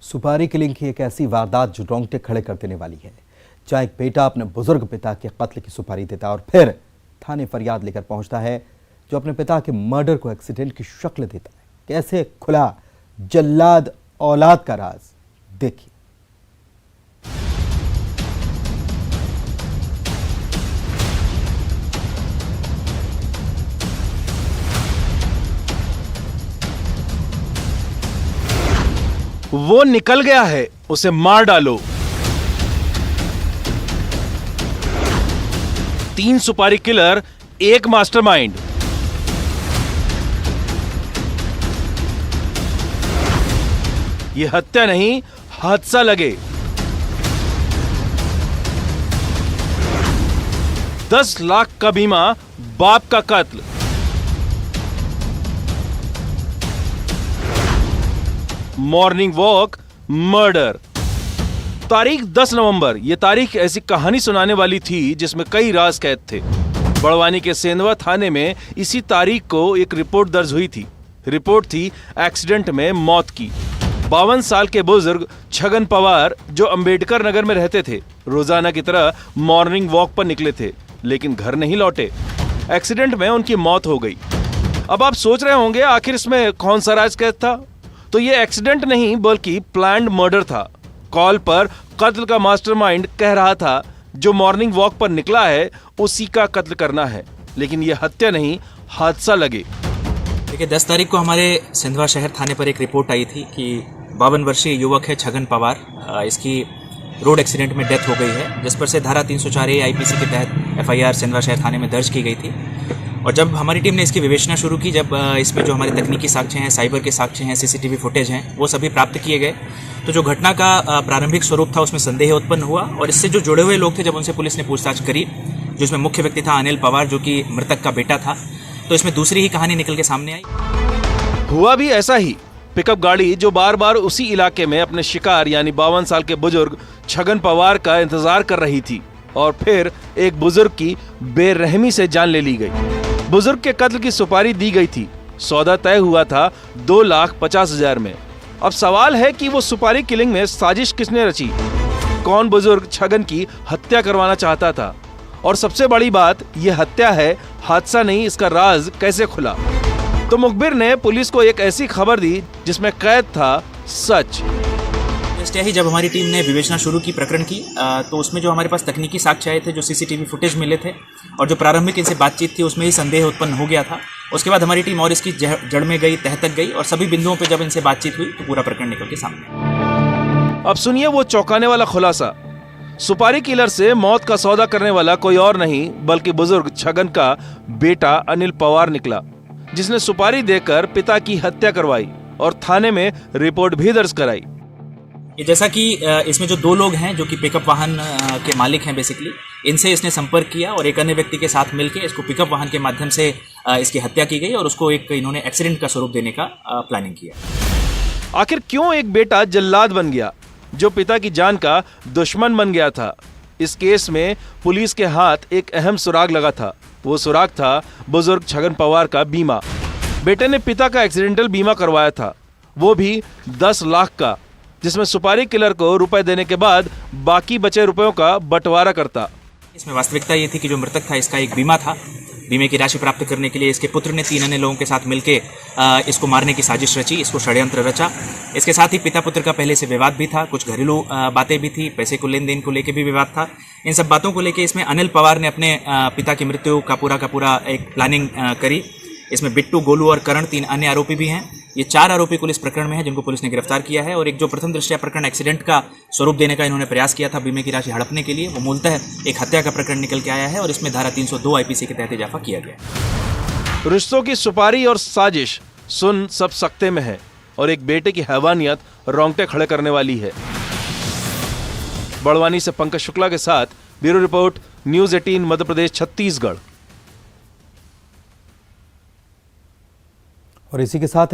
सुपारी किलिंग की एक ऐसी वारदात जो रोंगटे खड़े कर देने वाली है, जहां एक बेटा अपने बुजुर्ग पिता के कत्ल की सुपारी देता है और फिर थाने फरियाद लेकर पहुंचता है, जो अपने पिता के मर्डर को एक्सीडेंट की शक्ल देता है। कैसे खुला जल्लाद औलाद का राज, देखिए। वो निकल गया है, उसे मार डालो। 3 सुपारी किलर, 1 मास्टरमाइंड। ये हत्या नहीं, हादसा लगे। 10 लाख का बीमा, बाप का कत्ल। Morning walk, murder. तारीख 10 नवंबर। यह तारीख ऐसी कहानी सुनाने वाली थी जिसमें कई राज कैद थे। बड़वानी के सेंधवा थाने में इसी तारीख को एक रिपोर्ट दर्ज हुई थी। रिपोर्ट थी एक्सीडेंट में मौत की। 52 साल के बुजुर्ग छगन पवार, जो अंबेडकर नगर में रहते थे, रोजाना की तरह मॉर्निंग वॉक पर निकले थे, लेकिन घर नहीं लौटे। एक्सीडेंट में उनकी मौत हो गई। अब आप सोच रहे होंगे आखिर इसमें कौन सा राज कैद था? तो ये एक्सीडेंट नहीं बल्कि प्लान्ड मर्डर था। कॉल पर कत्ल का मास्टरमाइंड कह रहा था जो मॉर्निंग वॉक पर निकला है उसी का कत्ल करना है, लेकिन ये हत्या नहीं, हादसा लगे। देखिए, 10 तारीख को हमारे सिंधवा शहर थाने पर एक रिपोर्ट आई थी कि 52 वर्षीय युवक है छगन पवार, इसकी रोड एक्सीडेंट में डेथ हो गई है, जिस पर से धारा 304A आईपीसी के तहत FIR सिंधवा शहर थाने में दर्ज की गई थी। और जब हमारी टीम ने इसकी विवेचना शुरू की, जब इसमें जो हमारे तकनीकी साक्ष्य हैं, साइबर के साक्ष्य हैं, CCTV फुटेज हैं, वो सभी प्राप्त किए गए, तो जो घटना का प्रारंभिक स्वरूप था उसमें संदेह उत्पन्न हुआ। और इससे जो जुड़े हुए लोग थे, जब उनसे पुलिस ने पूछताछ करी, जिसमें मुख्य व्यक्ति था अनिल पवार, जो कि मृतक का बेटा था, तो इसमें दूसरी ही कहानी निकल के सामने आई। हुआ भी ऐसा ही। पिकअप गाड़ी जो बार बार उसी इलाके में अपने शिकार यानी 52 साल के बुजुर्ग छगन पवार का इंतजार कर रही थी, और फिर एक बुजुर्ग की बेरहमी से जान ले ली गई। बुजुर्ग के कत्ल की सुपारी दी गई थी। सौदा तय हुआ था 2,50,000 में। अब सवाल है कि वो सुपारी किलिंग में साजिश किसने रची? कौन बुजुर्ग छगन की हत्या करवाना चाहता था? और सबसे बड़ी बात, यह हत्या है, हादसा नहीं। इसका राज कैसे खुला? तो मुखबिर ने पुलिस को एक ऐसी खबर दी जिसमें कैद था सच। ही जब हमारी टीम ने विवेचना शुरू की प्रकरण की, तो उसमें जो हमारे पास तकनीकी साक्ष्य आए थे, जो CCTV फुटेज मिले थे, और जो प्रारंभिक इनसे बातचीत थी, उसमें ही संदेह उत्पन्न हो गया था। उसके बाद हमारी टीम और इसकी जड़ में गई, तह तक गई, और सभी बिंदुओं पे जब इनसे बातचीत हुई तो पूरा प्रकरण निकल के सामने। अब सुनिए वो चौंकाने वाला खुलासा। सुपारी किलर से मौत का सौदा करने वाला कोई और नहीं बल्कि बुजुर्ग छगन का बेटा अनिल पवार निकला, जिसने सुपारी देकर पिता की हत्या करवाई और थाने में रिपोर्ट भी दर्ज कराई। ये जैसा कि इसमें जो 2 लोग हैं जो कि पिकअप वाहन के मालिक हैं, बेसिकली इनसे इसने संपर्क किया और एक अन्य व्यक्ति के साथ मिलकर इसको पिकअप वाहन के माध्यम से इसकी हत्या की गई और उसको एक इन्होंने एक्सीडेंट का स्वरूप देने का प्लानिंग किया। आखिर क्यों एक बेटा जल्लाद बन गया जो पिता की जान का दुश्मन बन गया था? इस केस में पुलिस के हाथ एक अहम सुराग लगा था। वो सुराग था बुजुर्ग छगन पवार का बीमा। बेटे ने पिता का एक्सीडेंटल बीमा करवाया था, वो भी 10 लाख का, जिसमें सुपारी किलर को रुपए देने के बाद बाकी बचे रुपयों का बंटवारा करता। इसमें वास्तविकता ये थी कि जो मृतक था, इसका एक बीमा था। बीमे की राशि प्राप्त करने के लिए इसके पुत्र ने 3 अन्य लोगों के साथ मिलकर इसको मारने की साजिश रची, इसको षड्यंत्र रचा। इसके साथ ही पिता पुत्र का पहले से विवाद भी था, कुछ घरेलू बातें भी थी, पैसे को लेन देन को लेकर भी विवाद था। इन सब बातों को लेकर इसमें अनिल पवार ने अपने पिता की मृत्यु का पूरा एक प्लानिंग करी। इसमें बिट्टू, गोलू और करण 3 अन्य आरोपी भी हैं। ये 4 आरोपी पुलिस प्रकरण में हैं जिनको पुलिस ने गिरफ्तार किया है। और एक जो प्रथम दृष्टया प्रकरण एक्सीडेंट का स्वरूप देने का इन्होंने प्रयास किया था बीमे की राशि हड़पने के लिए, वो मूलतः एक हत्या का प्रकरण निकल के आया है और इसमें धारा 302 आईपीसी के तहत इजाफा किया गया। रिश्तों की सुपारी और साजिश सुन सब सकते में है, और एक बेटे की हैवानियत रोंगटे खड़े करने वाली है। बड़वानी से पंकज शुक्ला के साथ bureau report, news 18 Madhya Pradesh, Chhattisgarh. और इसी के साथ